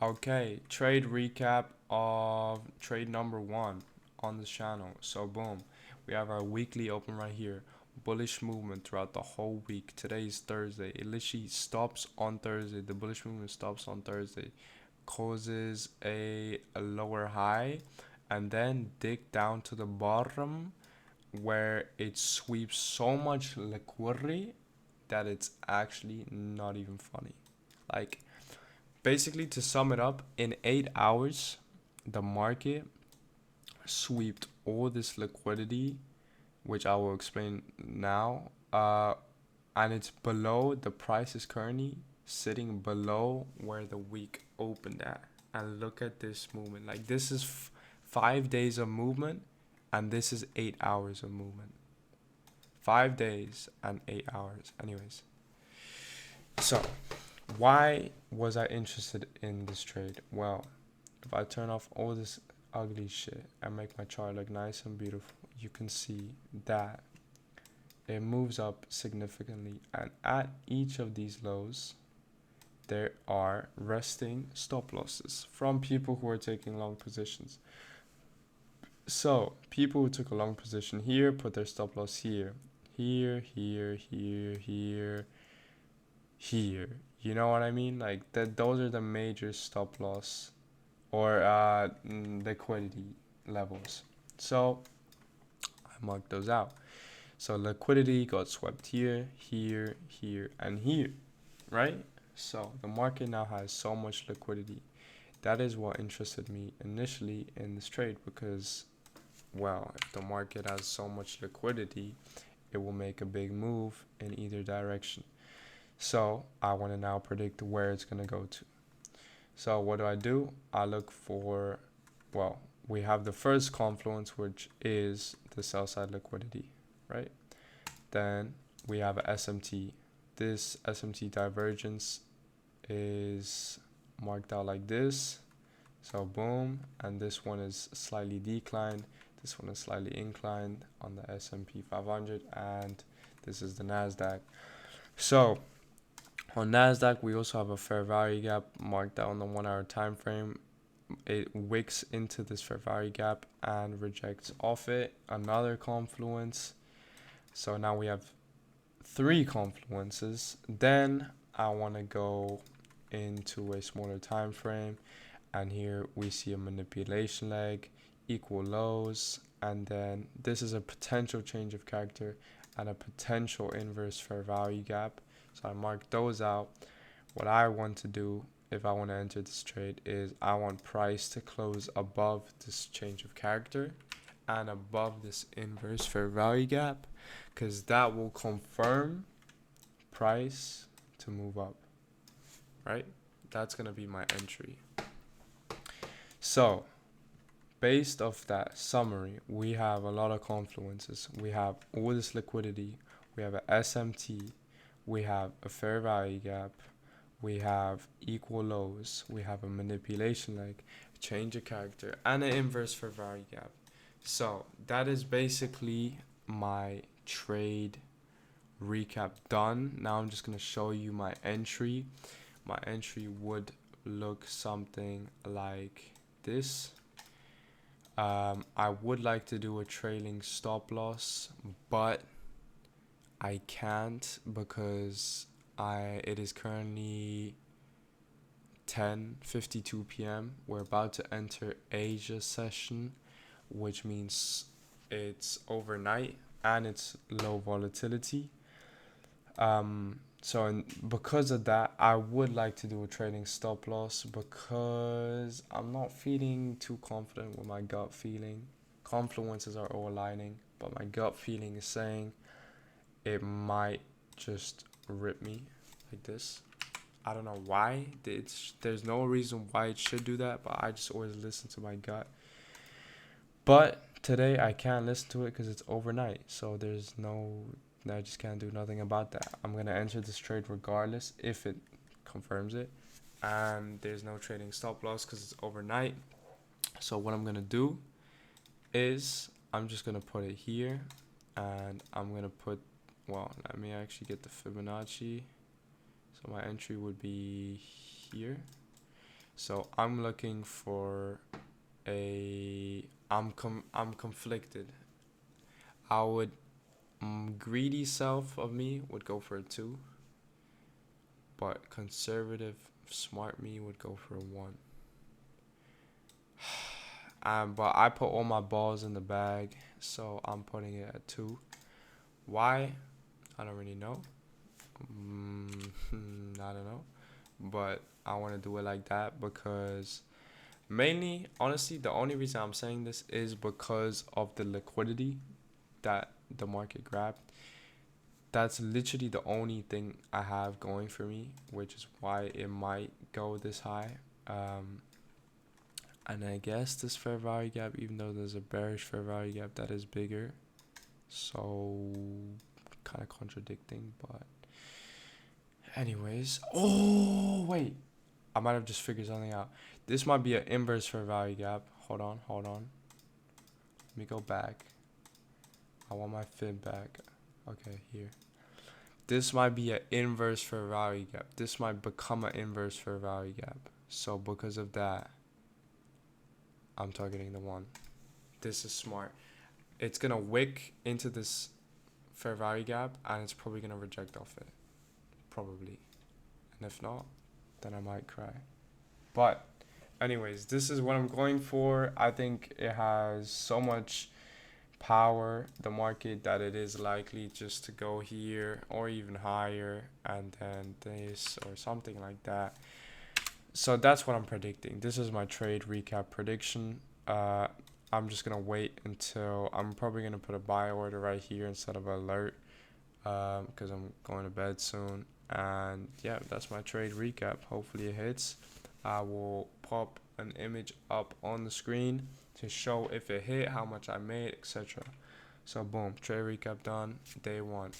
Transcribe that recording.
Okay, trade recap of trade number one on this channel. So boom, we have our weekly open right here. Bullish movement throughout the whole week. Today is Thursday. It literally stops on Thursday. The bullish movement stops on Thursday, causes a lower high, and then dig down to the bottom where it sweeps so much liquidity that it's actually not even funny. Like, basically, to sum it up, in 8 hours, the market swept all this liquidity, which I will explain now. And it's below, the price is currently sitting below where the week opened at. And look at this movement. Like, this is 5 days of movement, and this is 8 hours of movement. 5 days and 8 hours. Anyways, so why was I interested in this trade? Well, if I turn off all this ugly shit and make my chart look nice and beautiful, you can see that it moves up significantly, and at each of these lows there are resting stop losses from people who are taking long positions. So people who took a long position here put their stop loss here, here, here, here, here, here. You know what I mean? Like that, those are the major stop loss or liquidity levels. So I marked those out. So liquidity got swept here, here, here, and here, right? So the market now has so much liquidity. That is what interested me initially in this trade because, well, if the market has so much liquidity, it will make a big move in either direction. So I want to now predict where it's going to go to. So what do? I look for, well, we have the first confluence, which is the sell side liquidity, right? Then we have a SMT. This SMT divergence is marked out like this. So boom, and this one is slightly declined. This one is slightly inclined on the S&P 500, and this is the NASDAQ. So on NASDAQ, we also have a fair value gap marked out on the 1 hour time frame. It wicks into this fair value gap and rejects off it. Another confluence. So now we have three confluences. Then I want to go into a smaller time frame, and here we see a manipulation leg, equal lows, and then this is a potential change of character and a potential inverse fair value gap. So I mark those out. What I want to do if I want to enter this trade is I want price to close above this change of character and above this inverse fair value gap, because that will confirm price to move up, right? That's going to be my entry. So based off that summary, we have a lot of confluences. We have all this liquidity, we have a SMT, we have a fair value gap, we have equal lows, we have a manipulation leg, a change of character, and an inverse fair value gap. So that is basically my trade recap done. Now I'm just going to show you my entry. My entry would look something like this. I would like to do a trailing stop loss, but I can't because it is currently 10:52 p.m. We're about to enter Asia session, which means it's overnight and it's low volatility. Because of that, I would like to do a trading stop loss because I'm not feeling too confident with my gut feeling. Confluences are all aligning, but my gut feeling is saying it might just rip me like this. I don't know why. There's no reason why it should do that, but I just always listen to my gut. But today I can't listen to it because it's overnight, so I just can't do nothing about that. I'm going to enter this trade regardless if it confirms it. And there's no trading stop loss because it's overnight. So what I'm going to do is I'm just going to put it here. And I'm going to let me actually get the Fibonacci. So my entry would be here. So I'm looking for I'm conflicted. I would greedy self of me would go for a 2, but conservative smart me would go for a 1. But I put all my balls in the bag, so I'm putting it at 2. Why? I don't really know. I don't know, but I want to do it like that because mainly, honestly, the only reason I'm saying this is because of the liquidity that the market grabbed. That's literally the only thing I have going for me, which is why it might go this high. Um, and I guess this fair value gap, even though there's a bearish fair value gap that is bigger, so kind of contradicting. But anyways, oh wait, I might have just figured something out. This might be an inverse fair value gap. Hold on, hold on. Let me go back. I want my fib back. Okay, here. This might be an inverse fair value gap. This might become an inverse fair value gap. So because of that, I'm targeting the 1. This is smart. It's gonna wick into this fair value gap and it's probably gonna reject off it. Probably. And if not, then I might cry. But anyways, this is what I'm going for. I think it has so much power, the market, that it is likely just to go here or even higher and then this or something like that. So that's what I'm predicting. This is my trade recap prediction. I'm just gonna wait until I'm probably gonna put a buy order right here instead of alert, because I'm going to bed soon. And yeah, that's my trade recap. Hopefully it hits. I will pop an image up on the screen to show if it hit, how much I made, etc. So boom, trade recap done, day 1.